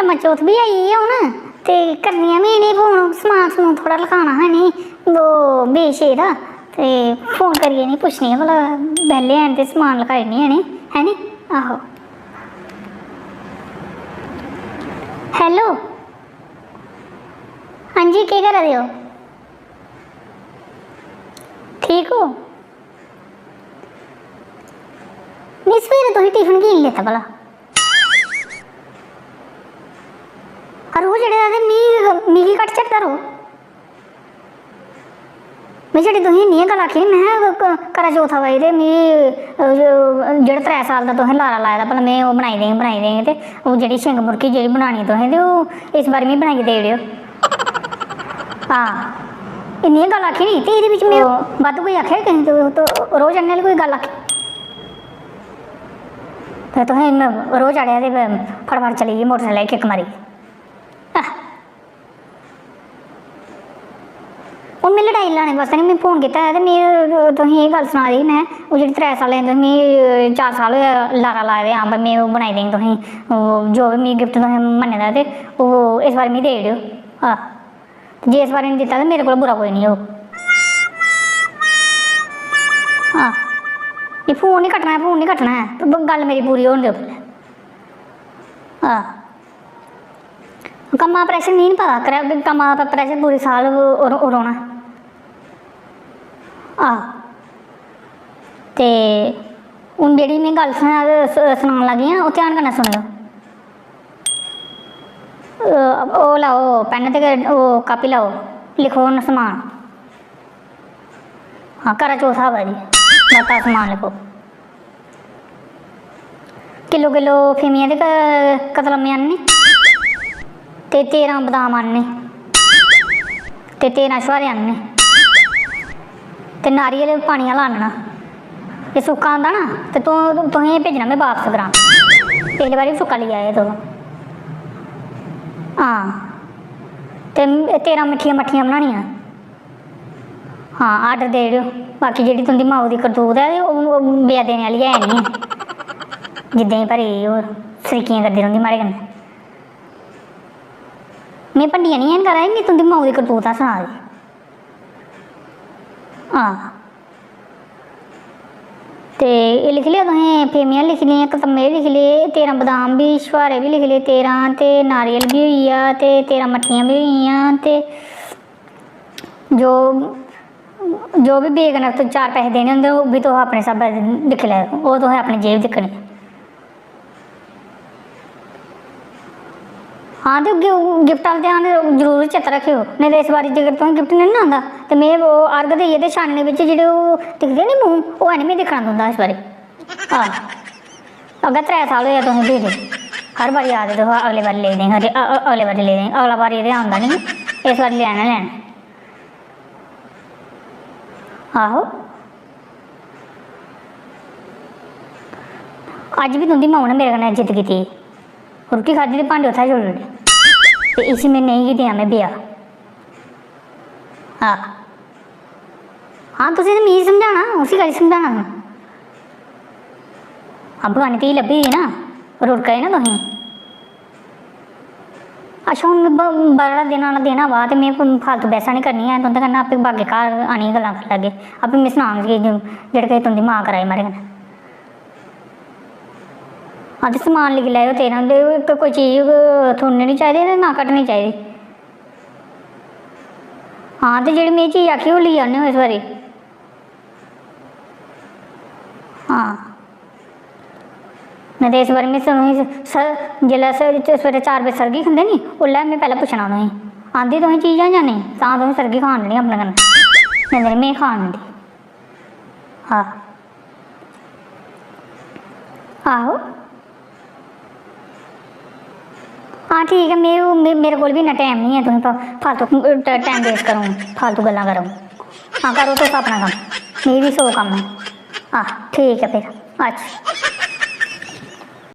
करवा चौथ भी आई है हूँ तो करनिया भी नहीं फोन समान समून थोड़ा लिखाना है नहीं वो बेशे दा ते फोन करिए नहीं पुछनी भला बेले हैं तो समान लिखाई नहीं है नी आहो हेलो हाँ जी क्या करा दे हो ठीक हो नहीं सवेरे तो ही टिफिन की लेता भला रोज जेह्ड़े मिगी घट्ट चढ़दा रो में जेह्ड़ी तुसें इन्नियां गल्ल आखी मैं करा चौथ आवा दी ते मिगी जेह्ड़ा 3 साल दा तुसें लारा लाए दा भला मैं ओह् बनाई देंगी ते ओह् जेह्ड़ी शिंग मुर्गी जेह्ड़ी बनानी तुसें ते ओह् इस बारी मिगी बनाइयै देई ओड़ेओ हां इन्नियां गल्ल आखी नी ते एह्दे बिच में बद्ध कोई आखेआ कहीं तो रोज चढ़ने आह्ली कोई गल्ल आखी ते तुसें रोज चढ़ेआ ते फटाफट चली गे मोटरसैकल किक मारी हूँ मैं लड़ाई लाने वास्ते नहीं मैं फोन किया है तो मैं तुसें ये गल सना दी मैं वो जी 3 साल मैं 4 साल लारा लाए दे हाँ भाई मैं वो बनाई देंगी तुसें जो भी मिगी गिफ्ट तुसें मन्ने दा ते वो इस बार मिगी देई ओड़ेओ हाँ जे इस बार नहीं दिता तो मेरे को बुरा कोई नहीं हो हाँ ये फोन नहीं कट्टना है तो गल मेरी पूरी होने दो हाँ कम्मा प्रैशर नहीं पता कर कम्मा प्रैशर पूरे साल रौना ते हूँ जी मैं गल सुनान लगी हाँ ध्यान कन्नै सुनियो ओह् लाओ पैन ते ओह् कापी लाओ लिखो न समान हाँ करा चौथ आवा दी बता समान लिखो किलो फेमियां ते कतलम्मे आह्नने ते 13 बदाम आह्नने ते 13 छुहारे आह्नने ते नारियल पानी आह्ला आह्नना जे सुक्का आंदा ना ते तुसें भेजना में बापस ग्रां पिछली बारी सुक्का लेई आए तुस हाँ ते 13 मिट्ठियां मट्ठियां बनानियां हाँ आर्डर देई ओड़ेओ बाकी जेह्ड़ी तुंदी माऊ दी करतूत है ओह् बेआ देने आह्ली है नहीं जिद्दां ही भरी ओह् सरीकियां करदी रौंह्दी माड़े कन्नै में भंडियां नहीं हैन करा दी तुंदी माऊ दी करतूत सना दी हाँ ते एह् लिखी लिया तुसें फेमियां लिखी लियां कतम्मे लिख ले 13 बदाम भी छुहारे भी लिख ले 13 ते नारियल भी होई गेआ ते 13 मट्ठियां भी होई गेइयां ते जो भी बेकनक 4 पैसे देने होंदे ओह् बी तुस अपने स्हाबै दिक्खी लैओ ओह् तुसें अपनी जेब दिक्खनी हाँ तो गिफ्ट आह्ला ध्यान जरूर चेता रखेओ नहीं तो इस बारी जेकर तुसें गिफ्ट नहीं ना आंदा तो मैं अर्घ देइयै ते छानने बिच्च जेह्ड़े ओह् दिखदे नी मूंह ओह् हैनी में दिक्खना पौंदा इस बारी हाँ अग्गें 3 साल होएआ तुसें दे दे हर बारी आखदे तुस अगले बारी लेई देंगे अगले बारी लेई देंगे अगला बारी एह्दे आंदा नहीं इस बारी लैना आहो अज्ज भी तुंदी माऊ ने मेरे कन्नै जिद्द कीती रुट्टी खाद्धी ते भांडे उत्थै छोड़ी ओड़े ते इसी में नहीं गी देआं में ब्याह हाँ तुसें ते मिगी समझाना उसी करी समझाना हाँ बगानी धी लब्भी दी ना रुड़का ना तुसें अच्छा हूँ बड़ा दिन आह्ला दिन आवा ते में फालतू बैसा नहीं करनी है तुंदे कन्नै आपे बागे घर आनियै गल्लां कर लैगे आपे में सनाङ जेह्ड़े किश तुंदी मां कराई माड़े कन्नै हाँ तो समान लिखी लैओ 13 कोई चीज़ थुड़नी नहीं चाहिए ना कट्टनी चाहिए हाँ तो जी में चीज़ आखी वो लेई आने इस बारी हाँ नहीं तो इस बारी में जिसलै सवेरे 4 बजे सरगी खंदे नी उसलै में पैह्लें पुच्छना तुसें आंदी तुसें चीज़ां जां नेईं तां तुसें सरगी खान देनी अपने कन्नै नहीं में खान दिंदी हाँ आहो हाँ ठीक है मेरे को भी इन्ना टाइम नहीं है तुम फालतू टाइम वेस्ट करूँ फालतू गल्लां करूँ हाँ करो तुस अपना कम्म मेरी भी 100 कम्म है हाँ ठीक है फिर अच्छा